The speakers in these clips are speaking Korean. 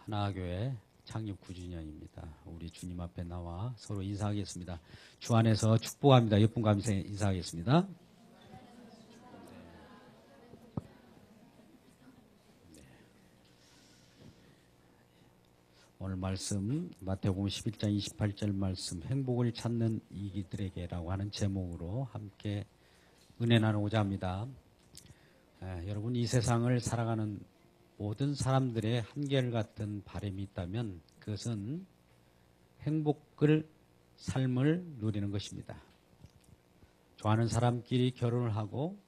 하나교회 창립 9주년입니다. 우리 주님 앞에 나와 서로 인사하겠습니다. 주 안에서 축복합니다. 예쁜 감사 인사하겠습니다. 오늘 말씀 마태복음 11장 28절 말씀 행복을 찾는 이기들에게라고 하는 제목으로 함께 은혜 나누고자 합니다. 여러분, 이 세상을 살아가는 모든 사람들의 한결같은 바람이 있다면 그것은 행복을 삶을 누리는 것입니다. 좋아하는 사람끼리 결혼을 하고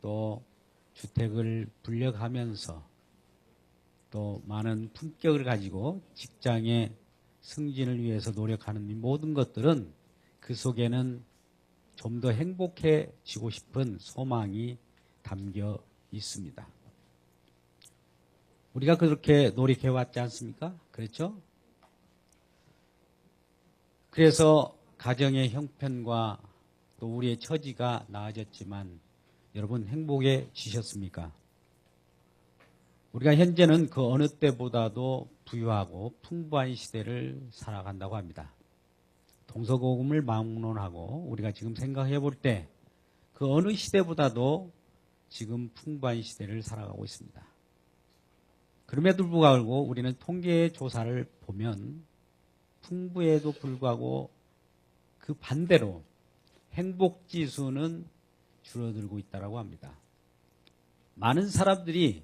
또 주택을 분력하면서 또 많은 품격을 가지고 직장의 승진을 위해서 노력하는 이 모든 것들은 그 속에는 좀 더 행복해지고 싶은 소망이 담겨 있습니다. 우리가 그렇게 노력해왔지 않습니까? 그렇죠? 그래서 가정의 형편과 또 우리의 처지가 나아졌지만 여러분, 행복해지셨습니까? 우리가 현재는 그 어느 때보다도 부유하고 풍부한 시대를 살아간다고 합니다. 동서고금을 막론하고 우리가 지금 생각해 볼 때 그 어느 시대보다도 지금 풍부한 시대를 살아가고 있습니다. 그럼에도 불구하고 우리는 통계 조사를 보면 풍부에도 불구하고 그 반대로 행복지수는 줄어들고 있다고 합니다. 많은 사람들이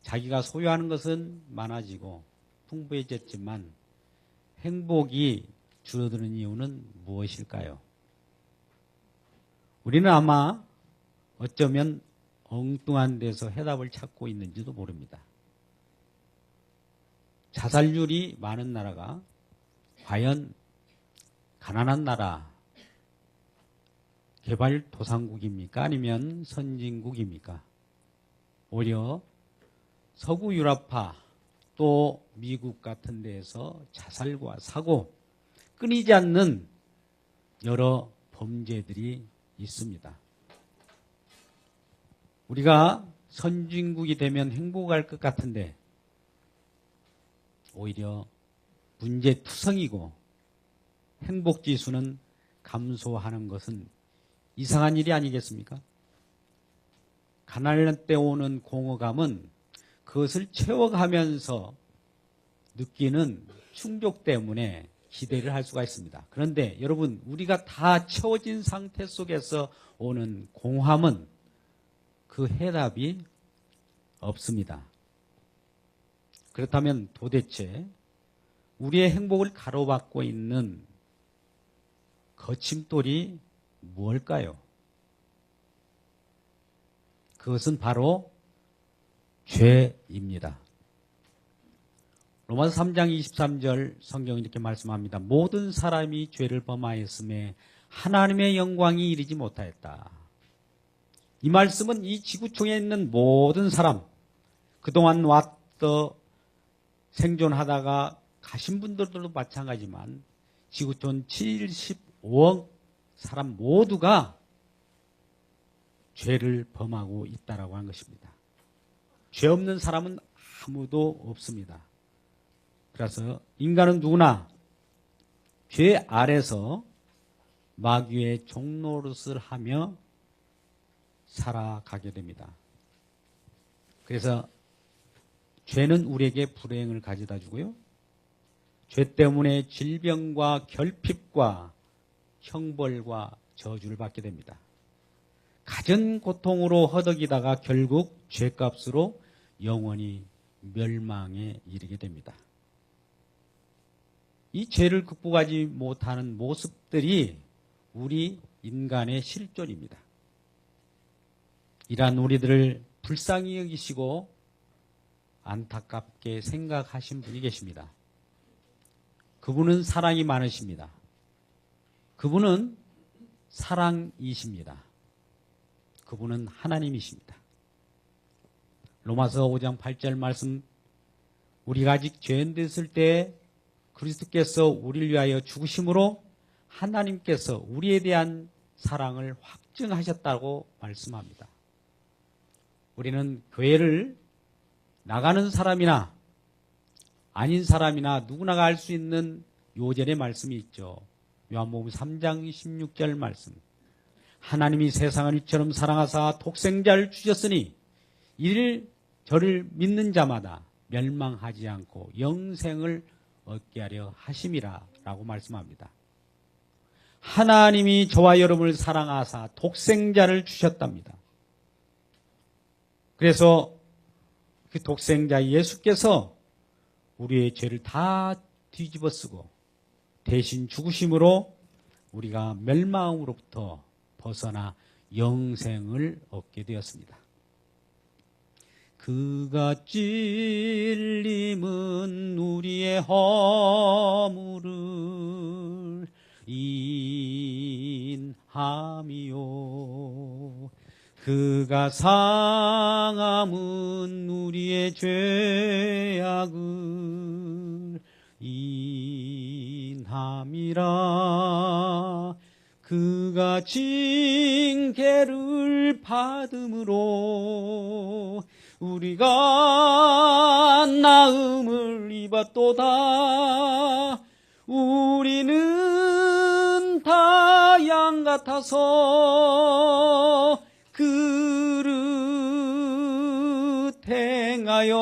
자기가 소유하는 것은 많아지고 풍부해졌지만 행복이 줄어드는 이유는 무엇일까요? 우리는 아마 어쩌면 엉뚱한 데서 해답을 찾고 있는지도 모릅니다. 자살률이 많은 나라가 과연 가난한 나라, 개발도상국입니까? 아니면 선진국입니까? 오히려 서구 유럽파 또 미국 같은 데에서 자살과 사고, 끊이지 않는 여러 범죄들이 있습니다. 우리가 선진국이 되면 행복할 것 같은데 오히려 문제투성이고 행복지수는 감소하는 것은 이상한 일이 아니겠습니까? 가난할 때 오는 공허감은 그것을 채워가면서 느끼는 충족 때문에 기대를 할 수가 있습니다. 그런데 여러분, 우리가 다 채워진 상태 속에서 오는 공허함은 그 해답이 없습니다. 그렇다면 도대체 우리의 행복을 가로막고 있는 거침돌이 무엇일까요? 그것은 바로 죄입니다. 로마서 3장 23절 성경이 이렇게 말씀합니다. 모든 사람이 죄를 범하였음에 하나님의 영광이 이르지 못하였다. 이 말씀은 이 지구촌에 있는 모든 사람, 그동안 왔더 생존하다가 가신 분들도 마찬가지지만 지구촌 75억 사람 모두가 죄를 범하고 있다라고 하는 것입니다. 죄 없는 사람은 아무도 없습니다. 그래서 인간은 누구나 죄 아래서 마귀의 종노릇을 하며 살아가게 됩니다. 그래서 죄는 우리에게 불행을 가져다 주고요. 죄 때문에 질병과 결핍과 형벌과 저주를 받게 됩니다. 가진 고통으로 허덕이다가 결국 죄값으로 영원히 멸망에 이르게 됩니다. 이 죄를 극복하지 못하는 모습들이 우리 인간의 실존입니다. 이러한 우리들을 불쌍히 여기시고 안타깝게 생각하신 분이 계십니다. 그분은 사랑이 많으십니다. 그분은 사랑이십니다. 그분은 하나님이십니다. 로마서 5장 8절 말씀, 우리가 아직 죄인 됐을 때 그리스도께서 우리를 위하여 죽으심으로 하나님께서 우리에 대한 사랑을 확증하셨다고 말씀합니다. 우리는 교회를 나가는 사람이나 아닌 사람이나 누구나가 알 수 있는 요절의 말씀이 있죠. 요한복음 3장 16절 말씀. 하나님이 세상을 이처럼 사랑하사 독생자를 주셨으니 이를 저를 믿는 자마다 멸망하지 않고 영생을 얻게 하려 하심이라 라고 말씀합니다. 하나님이 저와 여러분을 사랑하사 독생자를 주셨답니다. 그래서 그 독생자 예수께서 우리의 죄를 다 뒤집어 쓰고 대신 죽으심으로 우리가 멸망으로부터 벗어나 영생을 얻게 되었습니다. 그가 찔림은 우리의 허물을 인함이요 그가 상함은 우리의 죄악을 인함이라 그가 징계를 받음으로 우리가 나음을 입었도다. 우리는 다 양 같아서 그릇 행하여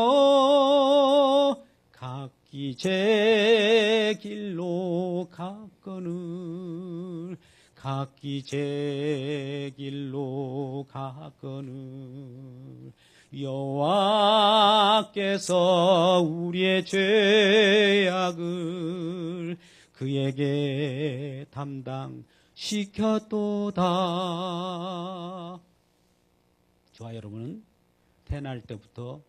각기 제 길로 갔거늘 각기 제 길로 갔거늘 여호와께서 우리의 죄악을 그에게 담당시켰도다. 저와 여러분은 태어날 때부터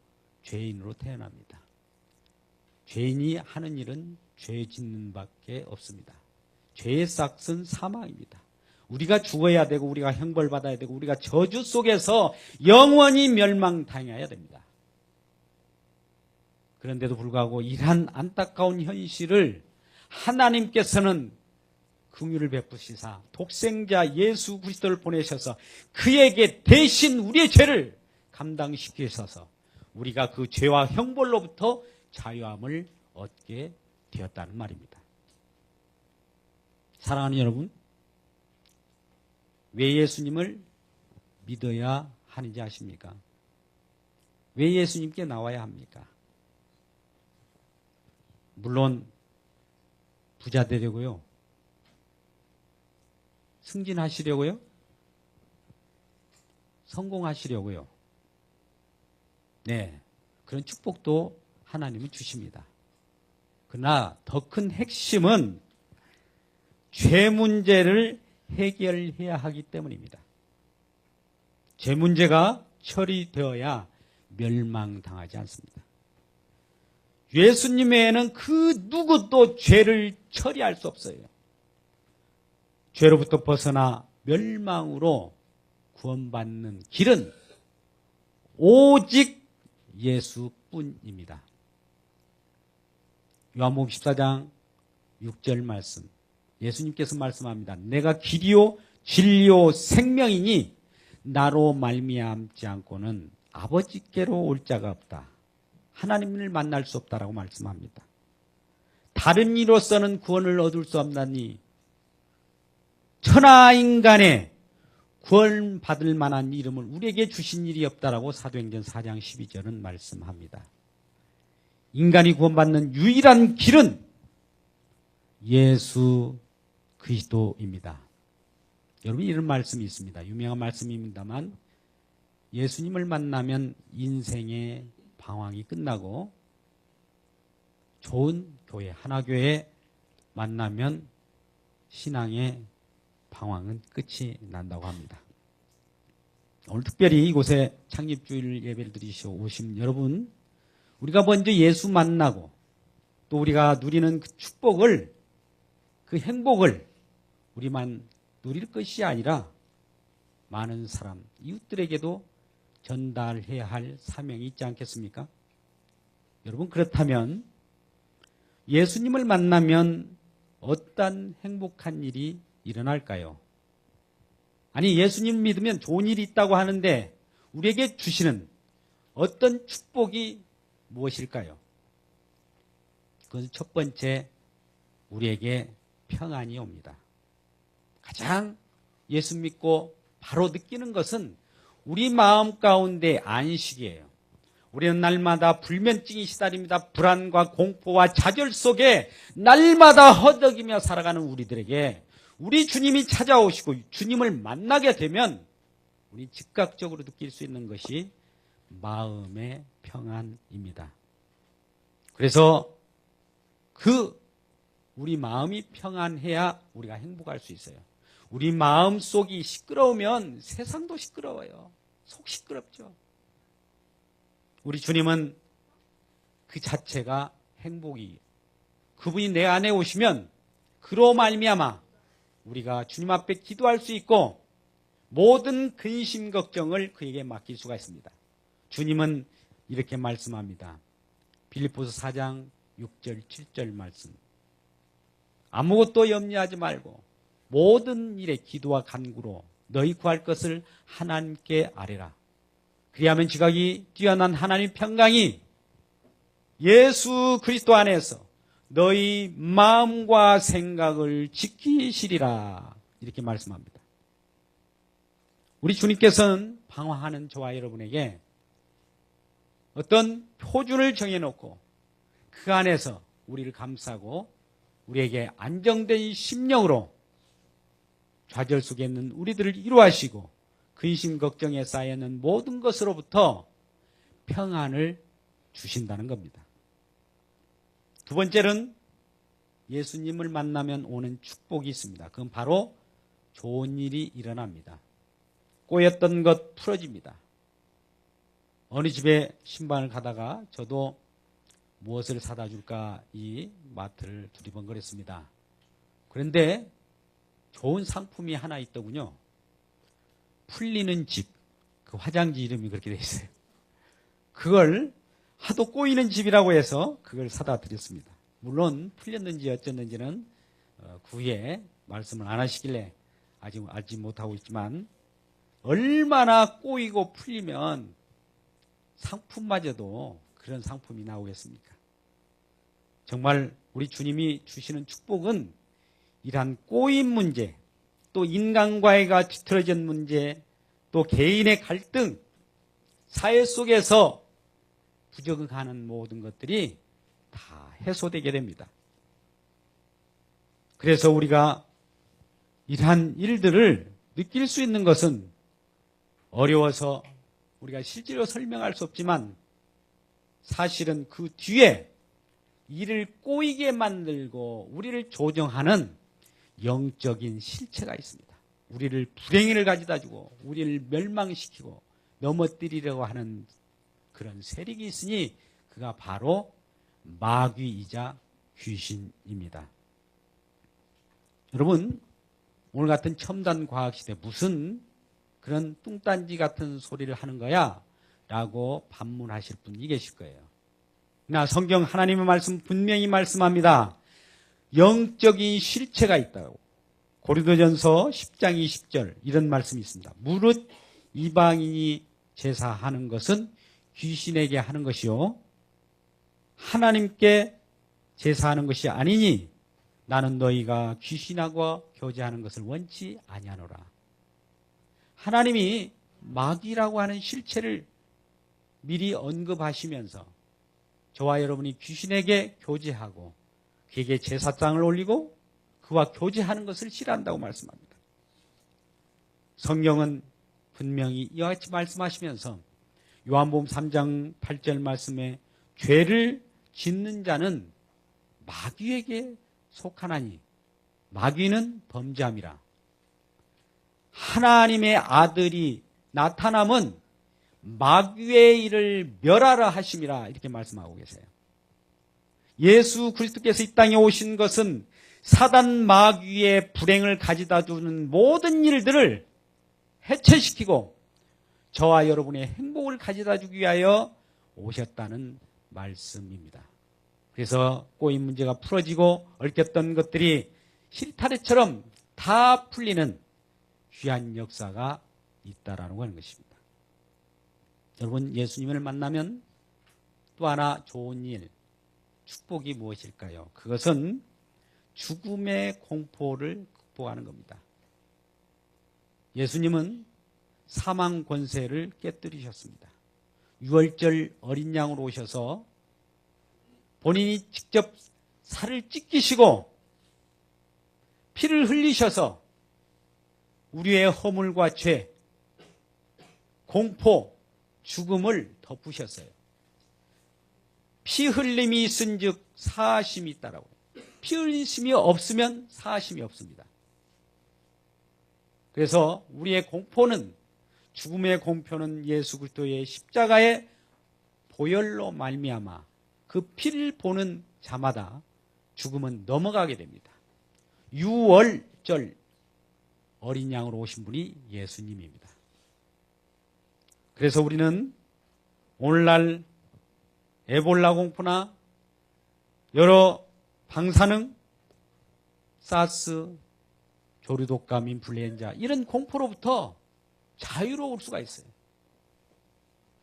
죄인으로 태어납니다. 죄인이 하는 일은 죄 짓는 밖에 없습니다. 죄의 싹은 사망입니다. 우리가 죽어야 되고 우리가 형벌받아야 되고 우리가 저주 속에서 영원히 멸망당해야 됩니다. 그런데도 불구하고 이러한 안타까운 현실을 하나님께서는 긍휼을 베푸시사 독생자 예수 그리스도를 보내셔서 그에게 대신 우리의 죄를 감당시키셔서 우리가 그 죄와 형벌로부터 자유함을 얻게 되었다는 말입니다. 사랑하는 여러분, 왜 예수님을 믿어야 하는지 아십니까? 왜 예수님께 나와야 합니까? 물론 부자 되려고요. 승진하시려고요. 성공하시려고요. 네, 그런 축복도 하나님은 주십니다. 그러나 더 큰 핵심은 죄 문제를 해결해야 하기 때문입니다. 죄 문제가 처리되어야 멸망당하지 않습니다. 예수님 외에는 그 누구도 죄를 처리할 수 없어요. 죄로부터 벗어나 멸망으로 구원받는 길은 오직 예수뿐입니다. 요한복음 14장 6절 말씀. 예수님께서 말씀합니다. 내가 길이요 진리요 생명이니 나로 말미암지 않고는 아버지께로 올 자가 없다. 하나님을 만날 수 없다라고 말씀합니다. 다른 이로서는 구원을 얻을 수 없나니 천하 인간의 구원받을 만한 이름을 우리에게 주신 일이 없다라고 사도행전 4장 12절은 말씀합니다. 인간이 구원받는 유일한 길은 예수 그리스도입니다. 여러분 이런 말씀이 있습니다. 유명한 말씀입니다만 예수님을 만나면 인생의 방황이 끝나고 좋은 교회, 하나교회 만나면 신앙의 방황은 끝이 난다고 합니다. 오늘 특별히 이곳에 창립주일 예배를 드리시고 오신 여러분, 우리가 먼저 예수 만나고 또 우리가 누리는 그 축복을, 그 행복을 우리만 누릴 것이 아니라 많은 사람, 이웃들에게도 전달해야 할 사명이 있지 않겠습니까? 여러분, 그렇다면 예수님을 만나면 어떤 행복한 일이 일어날까요? 아니, 예수님 믿으면 좋은 일이 있다고 하는데 우리에게 주시는 어떤 축복이 무엇일까요? 그것은 첫 번째 우리에게 평안이 옵니다. 가장 예수 믿고 바로 느끼는 것은 우리 마음 가운데 안식이에요. 우리는 날마다 불면증이 시달립니다. 불안과 공포와 좌절 속에 날마다 허덕이며 살아가는 우리들에게 우리 주님이 찾아오시고 주님을 만나게 되면 우리 즉각적으로 느낄 수 있는 것이 마음의 평안입니다. 그래서 우리 마음이 평안해야 우리가 행복할 수 있어요. 우리 마음 속이 시끄러우면 세상도 시끄러워요. 속 시끄럽죠. 우리 주님은 그 자체가 행복이, 그분이 내 안에 오시면 그로 말미암아 우리가 주님 앞에 기도할 수 있고 모든 근심 걱정을 그에게 맡길 수가 있습니다. 주님은 이렇게 말씀합니다. 빌립보서 4장 6절 7절 말씀. 아무것도 염려하지 말고 모든 일에 기도와 간구로 너희 구할 것을 하나님께 아뢰라. 그리하면 지각이 뛰어난 하나님의 평강이 예수 그리스도 안에서 너희 마음과 생각을 지키시리라. 이렇게 말씀합니다. 우리 주님께서는 방황하는 저와 여러분에게 어떤 표준을 정해놓고 그 안에서 우리를 감싸고 우리에게 안정된 심령으로 좌절 속에 있는 우리들을 위로하시고 근심 걱정에 쌓여있는 모든 것으로부터 평안을 주신다는 겁니다. 두 번째는 예수님을 만나면 오는 축복이 있습니다. 그건 바로 좋은 일이 일어납니다. 꼬였던 것 풀어집니다. 어느 집에 신방을 가다가 저도 무엇을 사다 줄까 이 마트를 두리번거렸습니다. 그런데 좋은 상품이 하나 있더군요. 풀리는 집, 그 화장지 이름이 그렇게 돼 있어요. 그걸 하도 꼬이는 집이라고 해서 그걸 사다 드렸습니다. 물론 풀렸는지 어쨌는지는 후에 말씀을 안 하시길래 아직 알지 못하고 있지만 얼마나 꼬이고 풀리면 상품마저도 그런 상품이 나오겠습니까? 정말 우리 주님이 주시는 축복은 이러한 꼬인 문제, 또 인간과의 뒤틀어진 문제, 또 개인의 갈등, 사회 속에서 부적응하는 모든 것들이 다 해소되게 됩니다. 그래서 우리가 이러한 일들을 느낄 수 있는 것은 어려워서 우리가 실제로 설명할 수 없지만 사실은 그 뒤에 이를 꼬이게 만들고 우리를 조정하는 영적인 실체가 있습니다. 우리를 불행을 가져다 주고 우리를 멸망시키고 넘어뜨리려고 하는 그런 세력이 있으니 그가 바로 마귀이자 귀신입니다. 여러분, 오늘 같은 첨단 과학시대 무슨 그런 뚱딴지 같은 소리를 하는 거야? 라고 반문하실 분이 계실 거예요. 그러나 성경 하나님의 말씀 분명히 말씀합니다. 영적인 실체가 있다고. 고린도전서 10장 20절 이런 말씀이 있습니다. 무릇 이방인이 제사하는 것은 귀신에게 하는 것이요 하나님께 제사하는 것이 아니니 나는 너희가 귀신하고 교제하는 것을 원치 아니하노라. 하나님이 마귀라고 하는 실체를 미리 언급하시면서 저와 여러분이 귀신에게 교제하고 그에게 제사장을 올리고 그와 교제하는 것을 싫어한다고 말씀합니다. 성경은 분명히 이와 같이 말씀하시면서 요한복음 3장 8절 말씀에 죄를 짓는 자는 마귀에게 속하나니 마귀는 범죄함이라. 하나님의 아들이 나타남은 마귀의 일을 멸하라 하심이라 이렇게 말씀하고 계세요. 예수 그리스도께서 이 땅에 오신 것은 사단 마귀의 불행을 가져다 주는 모든 일들을 해체시키고 저와 여러분의 행복을 가져다 주기 위하여 오셨다는 말씀입니다. 그래서 꼬인 문제가 풀어지고 얽혔던 것들이 실타래처럼 다 풀리는 귀한 역사가 있다라는 하는 것입니다. 여러분, 예수님을 만나면 또 하나 좋은 일, 축복이 무엇일까요? 그것은 죽음의 공포를 극복하는 겁니다. 예수님은 사망 권세를 깨뜨리셨습니다. 유월절 어린 양으로 오셔서 본인이 직접 살을 찢기시고 피를 흘리셔서 우리의 허물과 죄, 공포, 죽음을 덮으셨어요. 피 흘림이 있은즉 사하심이 있다라고. 피 흘림이 없으면 사하심이 없습니다. 그래서 우리의 공포는, 죽음의 공포는 예수 그리스도의 십자가의 보혈로 말미암아 그 피를 보는 자마다 죽음은 넘어가게 됩니다. 유월절 어린 양으로 오신 분이 예수님입니다. 그래서 우리는 오늘날 에볼라 공포나 여러 방사능, 사스, 조류독감, 인플루엔자 이런 공포로부터 자유로울 수가 있어요.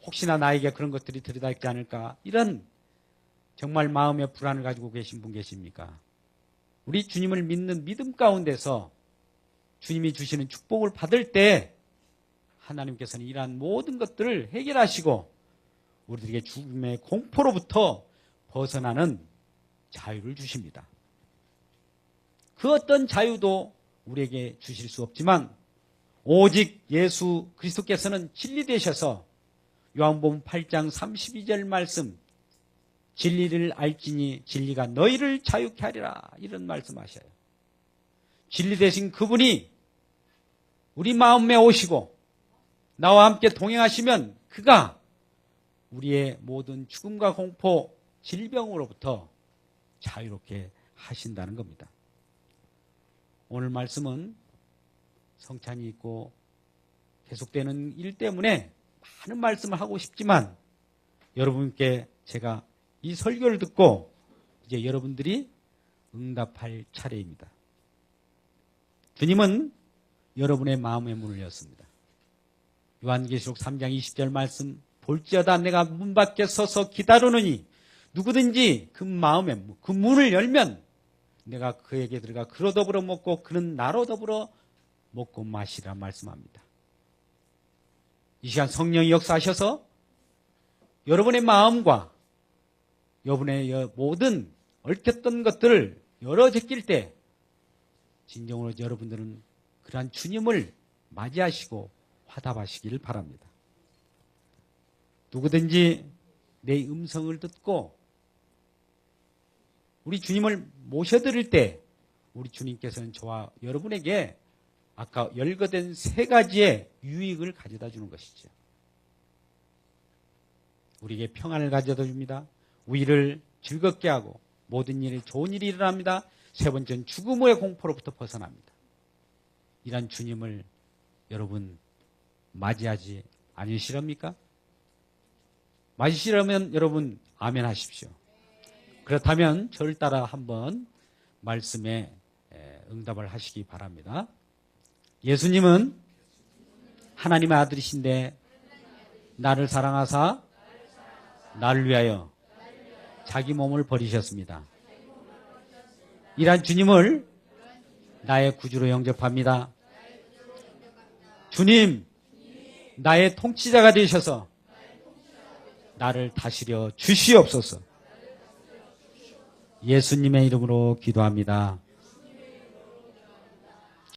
혹시나 나에게 그런 것들이 들이닥지 않을까, 이런 정말 마음의 불안을 가지고 계신 분 계십니까? 우리 주님을 믿는 믿음 가운데서 주님이 주시는 축복을 받을 때 하나님께서는 이러한 모든 것들을 해결하시고 우리들에게 죽음의 공포로부터 벗어나는 자유를 주십니다. 그 어떤 자유도 우리에게 주실 수 없지만 오직 예수 그리스도께서는 진리 되셔서 요한복음 8장 32절 말씀, 진리를 알지니 진리가 너희를 자유케 하리라, 이런 말씀하셔요. 진리 되신 그분이 우리 마음에 오시고 나와 함께 동행하시면 그가 우리의 모든 죽음과 공포, 질병으로부터 자유롭게 하신다는 겁니다. 오늘 말씀은 성찬이 있고 계속되는 일 때문에 많은 말씀을 하고 싶지만 여러분께 제가 이 설교를 듣고 이제 여러분들이 응답할 차례입니다. 주님은 여러분의 마음의 문을 였습니다. 요한계시록 3장 20절 말씀, 볼지어다 내가 문 밖에 서서 기다리느니 누구든지 그 마음에 그 문을 열면 내가 그에게 들어가 그로 더불어 먹고 그는 나로 더불어 먹고 마시라 말씀합니다. 이 시간 성령이 역사하셔서 여러분의 마음과 여러분의 모든 얽혔던 것들을 열어 제낄 때 진정으로 여러분들은 그러한 주님을 맞이하시고 화답하시길 바랍니다. 누구든지 내 음성을 듣고 우리 주님을 모셔드릴 때 우리 주님께서는 저와 여러분에게 아까 열거된 세 가지의 유익을 가져다 주는 것이죠. 우리에게 평안을 가져다 줍니다. 우리를 즐겁게 하고 모든 일에 좋은 일이 일어납니다. 세 번째는 죽음의 공포로부터 벗어납니다. 이런 주님을 여러분 맞이하지 않으시렵니까? 맞으시려면 여러분 아멘 하십시오. 그렇다면 저를 따라 한번 말씀에 응답을 하시기 바랍니다. 예수님은 하나님의 아들이신데 나를 사랑하사 나를 위하여 자기 몸을 버리셨습니다. 이러한 주님을 나의 구주로 영접합니다. 주님, 나의 통치자가 되셔서 나를 다스려 주시옵소서. 예수님의 이름으로 기도합니다.